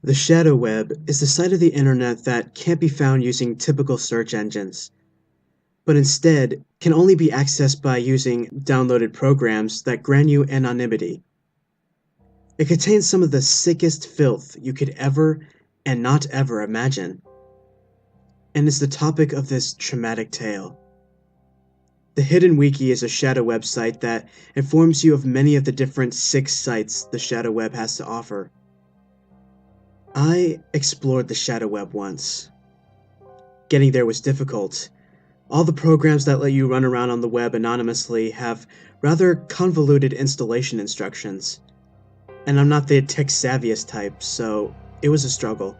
The shadow web is the site of the internet that can't be found using typical search engines, but instead can only be accessed by using downloaded programs that grant you anonymity. It contains some of the sickest filth you could ever and not ever imagine, and is the topic of this traumatic tale. The Hidden Wiki is a shadow website that informs you of many of the different sick sites the shadow web has to offer. I explored the shadow web once. Getting there was difficult. All the programs that let you run around on the web anonymously have rather convoluted installation instructions, and I'm not the tech-savviest type, so it was a struggle.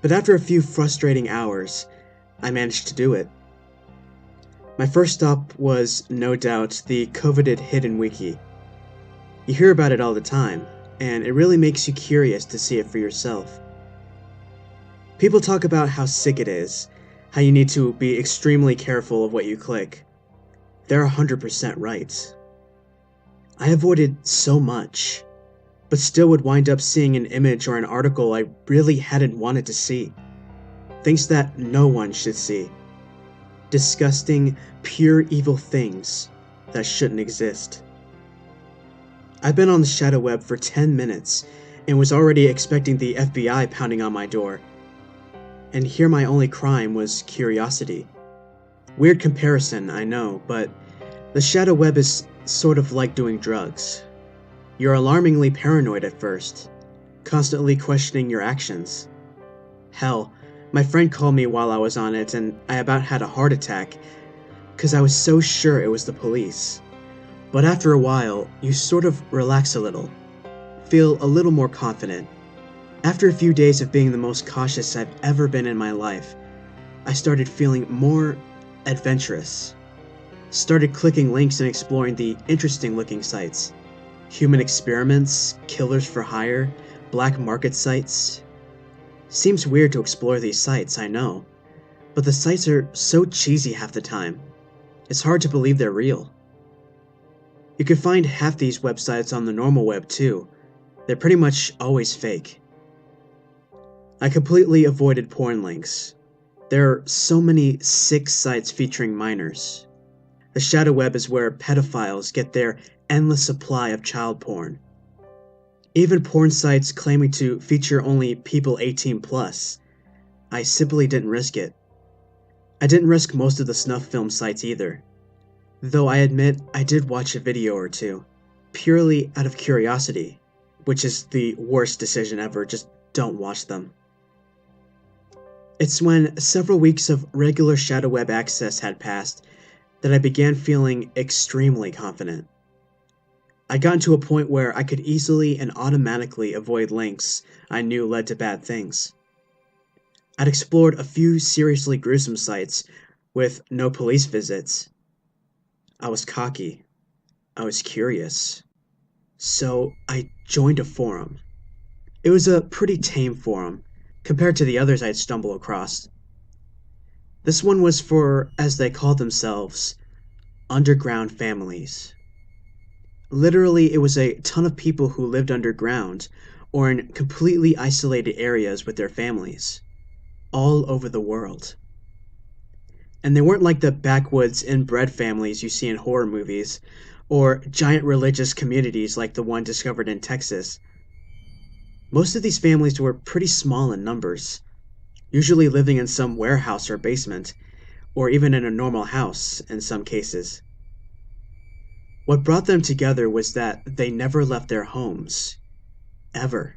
But after a few frustrating hours, I managed to do it. My first stop was, no doubt, the coveted Hidden Wiki. You hear about it all the time, and it really makes you curious to see it for yourself. People talk about how sick it is, how you need to be extremely careful of what you click. They're 100% right. I avoided so much, but still would wind up seeing an image or an article I really hadn't wanted to see. Things that no one should see. Disgusting, pure evil things that shouldn't exist. I've been on the shadow web for 10 minutes and was already expecting the FBI pounding on my door. And here my only crime was curiosity. Weird comparison, I know, but the shadow web is sort of like doing drugs. You're alarmingly paranoid at first, constantly questioning your actions. Hell, my friend called me while I was on it and I about had a heart attack because I was so sure it was the police. But after a while, you sort of relax a little, feel a little more confident. After a few days of being the most cautious I've ever been in my life, I started feeling more adventurous. Started clicking links and exploring the interesting looking sites. Human experiments, killers for hire, black market sites. Seems weird to explore these sites, I know, but the sites are so cheesy half the time. It's hard to believe they're real. You can find half these websites on the normal web too. They're pretty much always fake. I completely avoided porn links. There are so many sick sites featuring minors. The shadow web is where pedophiles get their endless supply of child porn. Even porn sites claiming to feature only people 18 plus. I simply didn't risk it. I didn't risk most of the snuff film sites either. Though I admit I did watch a video or two, purely out of curiosity, which is the worst decision ever, just don't watch them. It's when several weeks of regular shadow web access had passed that I began feeling extremely confident. I got to a point where I could easily and automatically avoid links I knew led to bad things. I'd explored a few seriously gruesome sites with no police visits. I was cocky. I was curious. So I joined a forum. It was a pretty tame forum compared to the others I'd stumbled across. This one was for, as they called themselves, underground families. Literally, it was a ton of people who lived underground or in completely isolated areas with their families, all over the world. And they weren't like the backwoods inbred families you see in horror movies, or giant religious communities like the one discovered in Texas. Most of these families were pretty small in numbers, usually living in some warehouse or basement, or even in a normal house in some cases. What brought them together was that they never left their homes. Ever.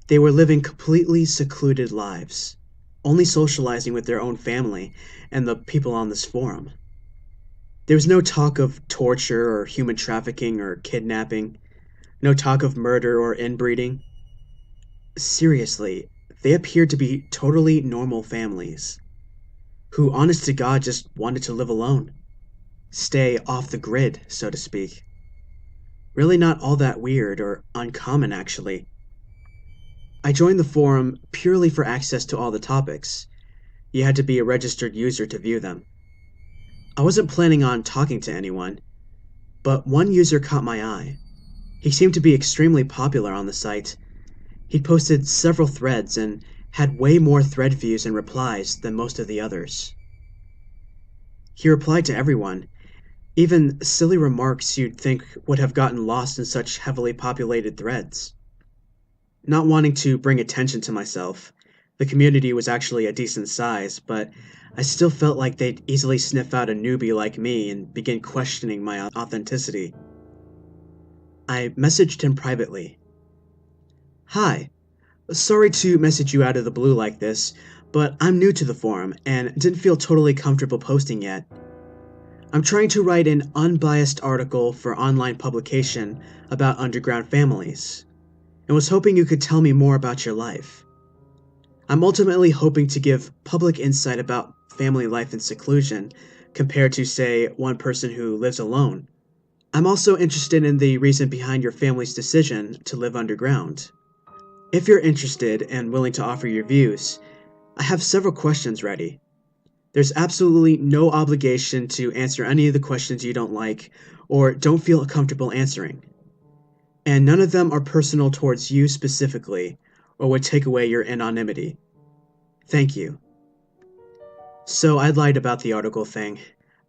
They were living completely secluded lives, only socializing with their own family and the people on this forum. There was no talk of torture or human trafficking or kidnapping, no talk of murder or inbreeding. Seriously, they appeared to be totally normal families, who honest to God just wanted to live alone. Stay off the grid, so to speak. Really not all that weird or uncommon, actually. I joined the forum purely for access to all the topics. You had to be a registered user to view them. I wasn't planning on talking to anyone, but one user caught my eye. He seemed to be extremely popular on the site. He'd posted several threads and had way more thread views and replies than most of the others. He replied to everyone, even silly remarks you'd think would have gotten lost in such heavily populated threads. Not wanting to bring attention to myself, the community was actually a decent size, but I still felt like they'd easily sniff out a newbie like me and begin questioning my authenticity. I messaged him privately. "Hi, sorry to message you out of the blue like this, but I'm new to the forum and didn't feel totally comfortable posting yet. I'm trying to write an unbiased article for online publication about underground families, and was hoping you could tell me more about your life. I'm ultimately hoping to give public insight about family life in seclusion compared to, say, one person who lives alone. I'm also interested in the reason behind your family's decision to live underground. If you're interested and willing to offer your views, I have several questions ready. There's absolutely no obligation to answer any of the questions you don't like or don't feel comfortable answering. And none of them are personal towards you specifically or would take away your anonymity. Thank you." So I lied about the article thing,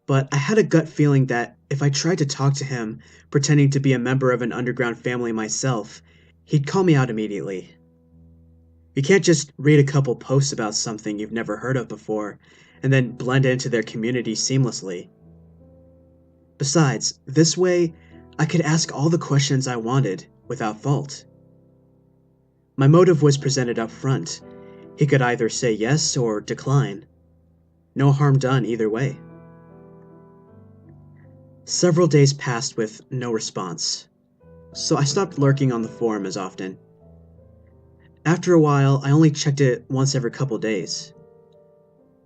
but I had a gut feeling that if I tried to talk to him pretending to be a member of an underground family myself, he'd call me out immediately. You can't just read a couple posts about something you've never heard of before and then blend into their community seamlessly. Besides, this way, I could ask all the questions I wanted without fault. My motive was presented up front. He could either say yes or decline. No harm done either way. Several days passed with no response, so I stopped lurking on the forum as often. After a while, I only checked it once every couple days.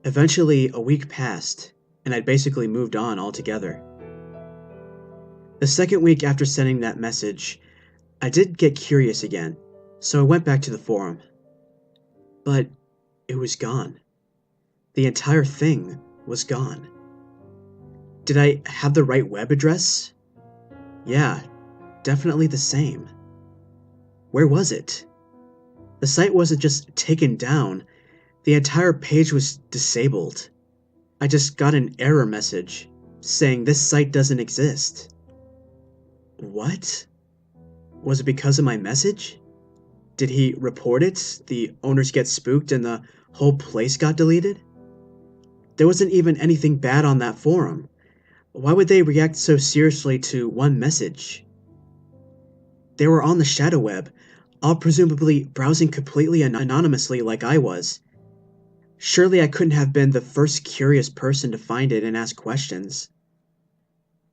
Eventually, a week passed, and I'd basically moved on altogether. The second week after sending that message, I did get curious again, so I went back to the forum. But it was gone. The entire thing was gone. Did I have the right web address? Yeah, definitely the same. Where was it? The site wasn't just taken down, the entire page was disabled. I just got an error message saying this site doesn't exist. What? Was it because of my message? Did he report it, the owners get spooked, and the whole place got deleted? There wasn't even anything bad on that forum. Why would they react so seriously to one message? They were on the shadow web, all presumably browsing completely anonymously like I was. Surely I couldn't have been the first curious person to find it and ask questions.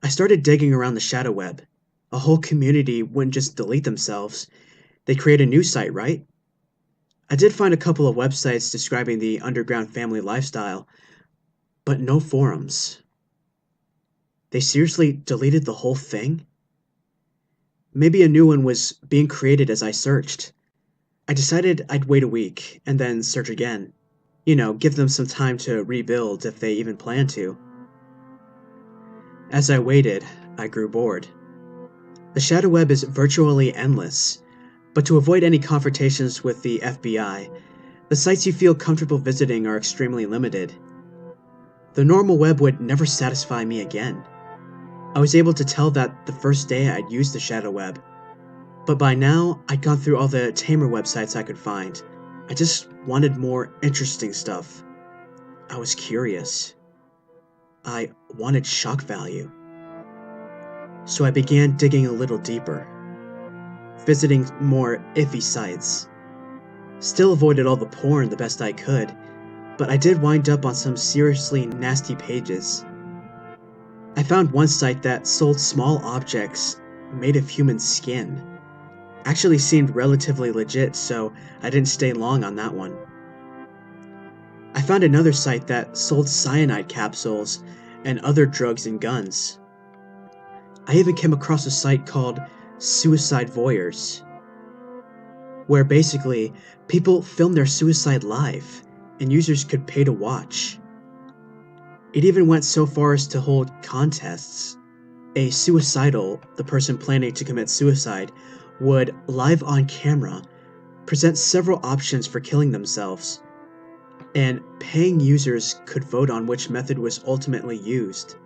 I started digging around the shadow web. A whole community wouldn't just delete themselves. They'd create a new site, right? I did find a couple of websites describing the underground family lifestyle, but no forums. They seriously deleted the whole thing? Maybe a new one was being created as I searched. I decided I'd wait a week and then search again. Give them some time to rebuild if they even plan to. As I waited, I grew bored. The shadow web is virtually endless, but to avoid any confrontations with the FBI, the sites you feel comfortable visiting are extremely limited. The normal web would never satisfy me again. I was able to tell that the first day I'd used the shadow web, but by now I'd gone through all the tamer websites I could find. I just wanted more interesting stuff. I was curious. I wanted shock value. So I began digging a little deeper, visiting more iffy sites. Still avoided all the porn the best I could, but I did wind up on some seriously nasty pages. I found one site that sold small objects made of human skin. Actually seemed relatively legit, so I didn't stay long on that one. I found another site that sold cyanide capsules and other drugs and guns. I even came across a site called Suicide Voyeurs, where basically people film their suicide live and users could pay to watch. It even went so far as to hold contests. A suicidal, the person planning to commit suicide, would live on camera presents several options for killing themselves, and paying users could vote on which method was ultimately used.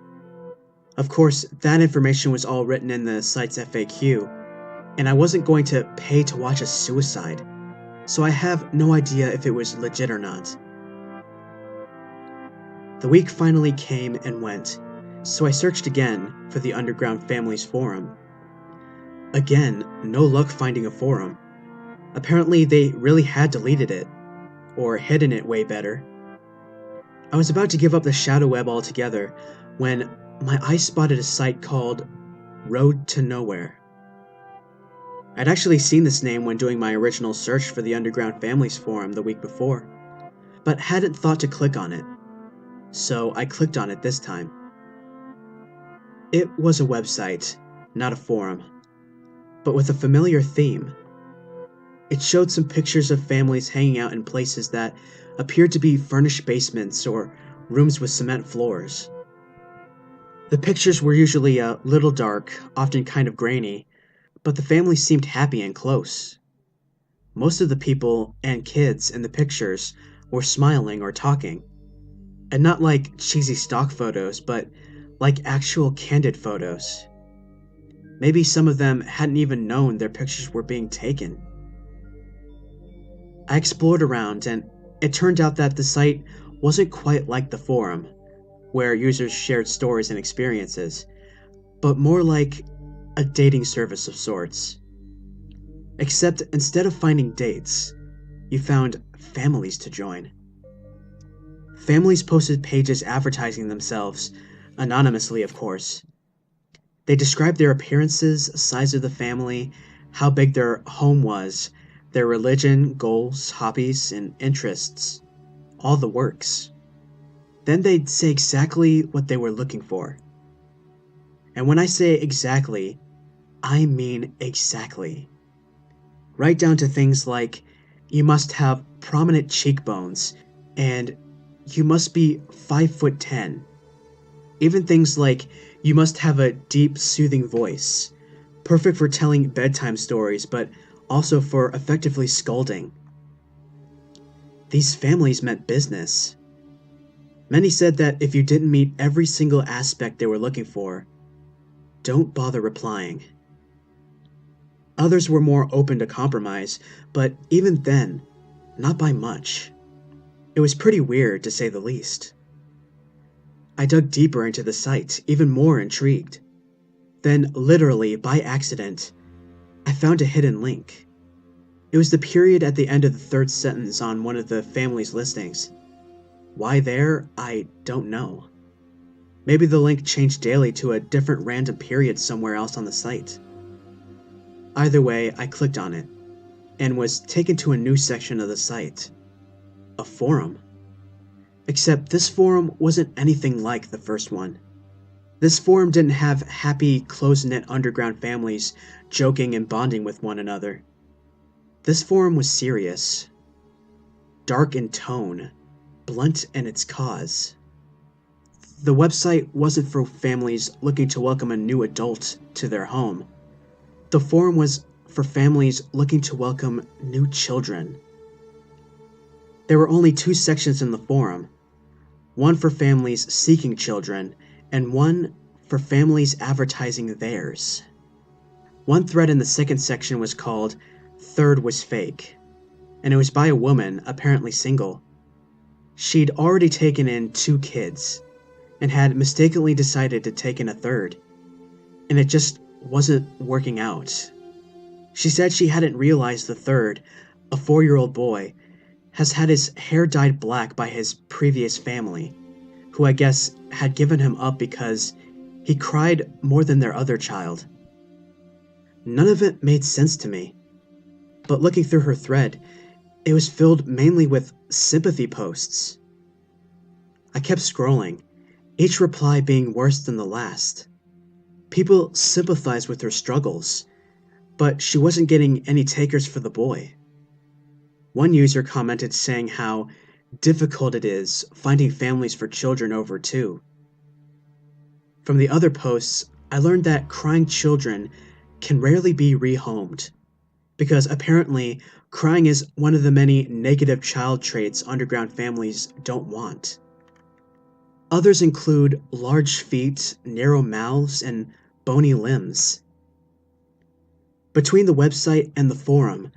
Of course, that information was all written in the site's FAQ, and I wasn't going to pay to watch a suicide, so I have no idea if it was legit or not. The week finally came and went, so I searched again for the Underground Families Forum. Again, no luck finding a forum. Apparently they really had deleted it, or hidden it way better. I was about to give up the shadow web altogether when my eye spotted a site called Road to Nowhere. I'd actually seen this name when doing my original search for the Underground Families Forum the week before, but hadn't thought to click on it, so I clicked on it this time. It was a website, not a forum, but with a familiar theme. It showed some pictures of families hanging out in places that appeared to be furnished basements or rooms with cement floors. The pictures were usually a little dark, often kind of grainy, but the families seemed happy and close. Most of the people and kids in the pictures were smiling or talking, and not like cheesy stock photos, but like actual candid photos. Maybe some of them hadn't even known their pictures were being taken. I explored around, and it turned out that the site wasn't quite like the forum, where users shared stories and experiences, but more like a dating service of sorts. Except instead of finding dates, you found families to join. Families posted pages advertising themselves, anonymously of course. They described their appearances, size of the family, how big their home was, their religion, goals, hobbies, and interests. All the works. Then they'd say exactly what they were looking for. And when I say exactly, I mean exactly. Right down to things like, you must have prominent cheekbones, and you must be 5'10". Even things like, you must have a deep, soothing voice, perfect for telling bedtime stories, but also for effectively scolding. These families meant business. Many said that if you didn't meet every single aspect they were looking for, don't bother replying. Others were more open to compromise, but even then, not by much. It was pretty weird, to say the least. I dug deeper into the site, even more intrigued. Then, literally by accident, I found a hidden link. It was the period at the end of the third sentence on one of the family's listings. Why there, I don't know. Maybe the link changed daily to a different random period somewhere else on the site. Either way, I clicked on it, and was taken to a new section of the site. A forum. Except this forum wasn't anything like the first one. This forum didn't have happy, close-knit underground families joking and bonding with one another. This forum was serious. Dark in tone, blunt in its cause. The website wasn't for families looking to welcome a new adult to their home. The forum was for families looking to welcome new children. There were only 2 sections in the forum, one for families seeking children, and one for families advertising theirs. One thread in the second section was called Third Was Fake, and it was by a woman, apparently single. She'd already taken in 2 kids, and had mistakenly decided to take in a third, and it just wasn't working out. She said she hadn't realized the third, a 4-year-old boy, has had his hair dyed black by his previous family, who I guess had given him up because he cried more than their other child. None of it made sense to me, but looking through her thread, it was filled mainly with sympathy posts. I kept scrolling, each reply being worse than the last. People sympathized with her struggles, but she wasn't getting any takers for the boy. One user commented saying how difficult it is finding families for children over 2. From the other posts, I learned that crying children can rarely be rehomed. because apparently crying is one of the many negative child traits underground families don't want. Others include large feet, narrow mouths, and bony limbs. Between the website and the forum,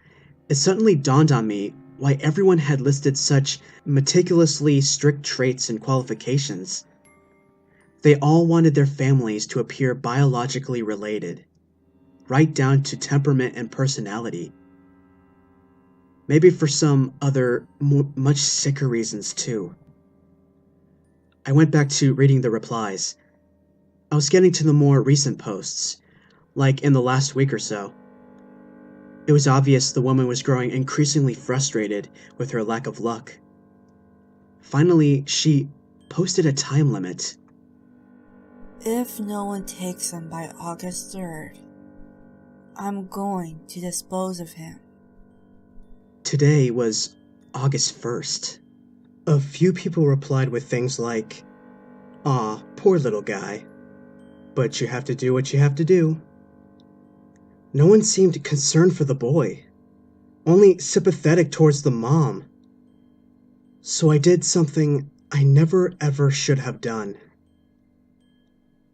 it suddenly dawned on me why everyone had listed such meticulously strict traits and qualifications. They all wanted their families to appear biologically related, right down to temperament and personality. Maybe for some other, much sicker reasons too. I went back to reading the replies. I was getting to the more recent posts, like in the last week or so. It was obvious the woman was growing increasingly frustrated with her lack of luck. Finally, she posted a time limit. If no one takes him by August 3rd, I'm going to dispose of him. Today was August 1st. A few people replied with things like, "Aw, poor little guy. But you have to do what you have to do." No one seemed concerned for the boy, only sympathetic towards the mom. So I did something I never ever should have done.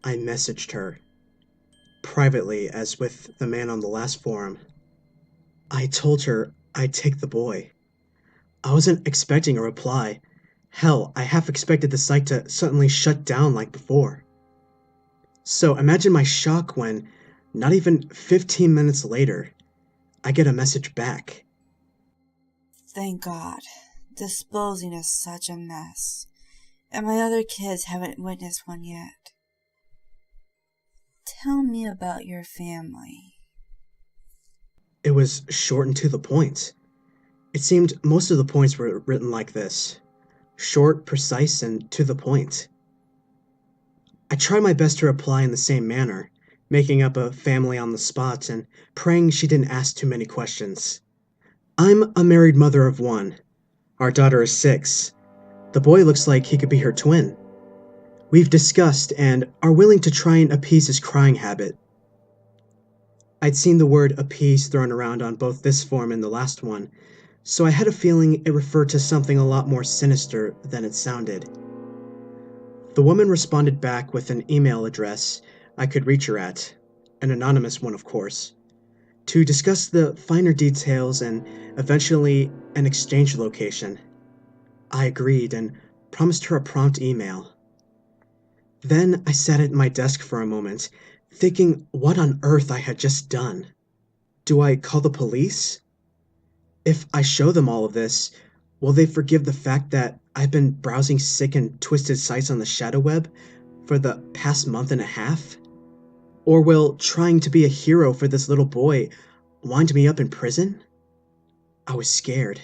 I messaged her, privately as with the man on the last forum. I told her I'd take the boy. I wasn't expecting a reply. Hell, I half expected the site to suddenly shut down like before. So imagine my shock when, not even 15 minutes later, I get a message back. Thank God. Disposing is such a mess. And my other kids haven't witnessed one yet. Tell me about your family. It was short and to the point. It seemed most of the points were written like this. Short, precise, and to the point. I tried my best to reply in the same manner, making up a family on the spot and praying she didn't ask too many questions. I'm a married mother of one. Our daughter is 6. The boy looks like he could be her twin. We've discussed and are willing to try and appease his crying habit. I'd seen the word appease thrown around on both this form and the last one, so I had a feeling it referred to something a lot more sinister than it sounded. The woman responded back with an email address I could reach her at, an anonymous one of course, to discuss the finer details and eventually an exchange location. I agreed and promised her a prompt email. Then I sat at my desk for a moment, thinking what on earth I had just done. Do I call the police? If I show them all of this, will they forgive the fact that I've been browsing sick and twisted sites on the shadow web for the past month and a half? Or will trying to be a hero for this little boy wind me up in prison? I was scared.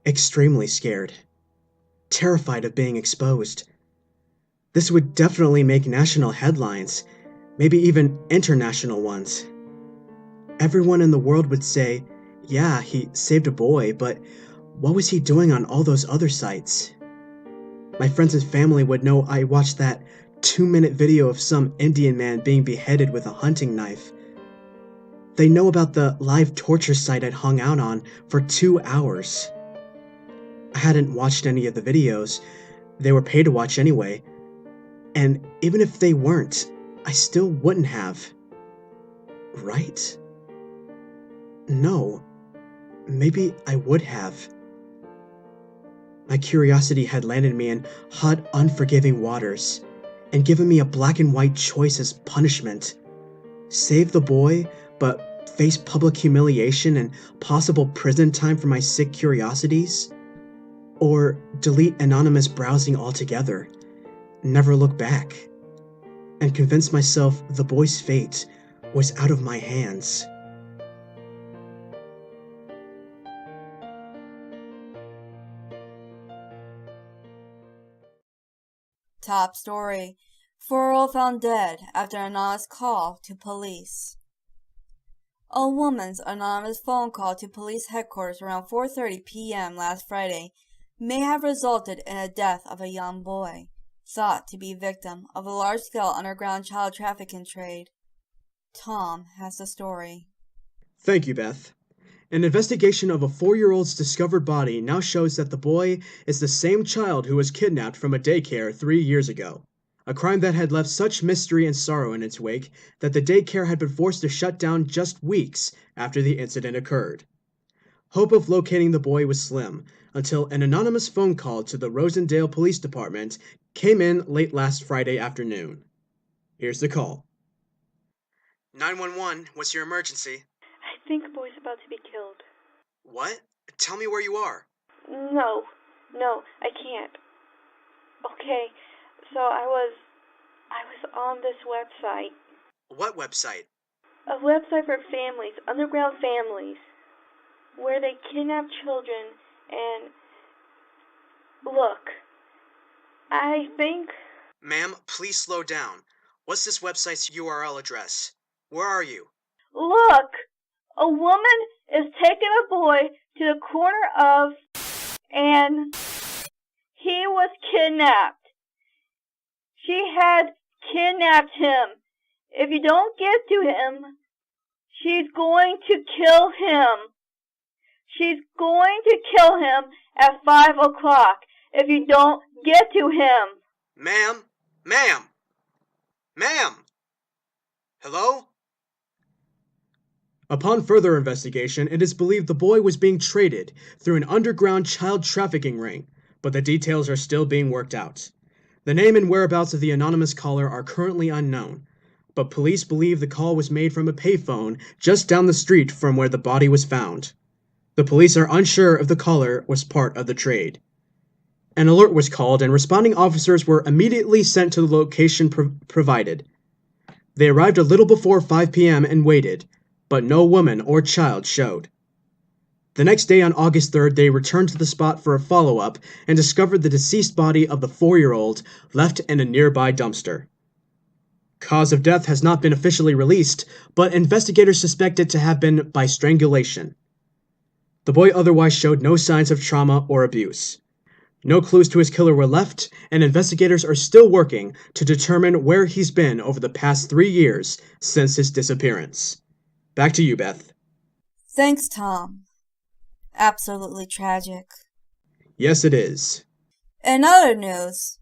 Extremely scared. Terrified of being exposed. This would definitely make national headlines, maybe even international ones. Everyone in the world would say, yeah, he saved a boy, but what was he doing on all those other sites? My friends and family would know I watched that 2-minute video of some Indian man being beheaded with a hunting knife. They know about the live torture site I'd hung out on for 2 hours. I hadn't watched any of the videos. They were paid to watch anyway. And even if they weren't, I still wouldn't have. Right? No. Maybe I would have. My curiosity had landed me in hot, unforgiving waters and given me a black and white choice as punishment. Save the boy, but face public humiliation and possible prison time for my sick curiosities? Or delete anonymous browsing altogether, never look back, and convince myself the boy's fate was out of my hands. Top story. 4-year-old found dead after anonymous call to police. A woman's anonymous phone call to police headquarters around 4:30 p.m. last Friday may have resulted in the death of a young boy, thought to be victim of a large-scale underground child trafficking trade. Tom has the story. Thank you, Beth. An investigation of a 4-year-old's discovered body now shows that the boy is the same child who was kidnapped from a daycare 3 years ago. A crime that had left such mystery and sorrow in its wake that the daycare had been forced to shut down just weeks after the incident occurred. Hope of locating the boy was slim, until an anonymous phone call to the Rosendale Police Department came in late last Friday afternoon. Here's the call. 911, what's your emergency? I think a boy's about to be killed. What? Tell me where you are. No, I can't. Okay, so I was on this website. What website? A website for families, underground families, where they kidnap children and... Look, I think... Ma'am, please slow down. What's this website's URL address? Where are you? Look! A woman is taking a boy to the corner of... and he was kidnapped. She had kidnapped him. If you don't get to him, she's going to kill him. She's going to kill him at 5 o'clock if you don't get to him. Ma'am? Hello? Upon further investigation, it is believed the boy was being traded through an underground child trafficking ring, but the details are still being worked out. The name and whereabouts of the anonymous caller are currently unknown, but police believe the call was made from a payphone just down the street from where the body was found. The police are unsure if the caller was part of the trade. An alert was called and responding officers were immediately sent to the location provided. They arrived a little before 5 p.m. and waited, but no woman or child showed. The next day on August 3rd, they returned to the spot for a follow-up and discovered the deceased body of the 4-year-old left in a nearby dumpster. Cause of death has not been officially released, but investigators suspect it to have been by strangulation. The boy otherwise showed no signs of trauma or abuse. No clues to his killer were left, and investigators are still working to determine where he's been over the past 3 years since his disappearance. Back to you, Beth. Thanks, Tom. Absolutely tragic. Yes, it is. In other news,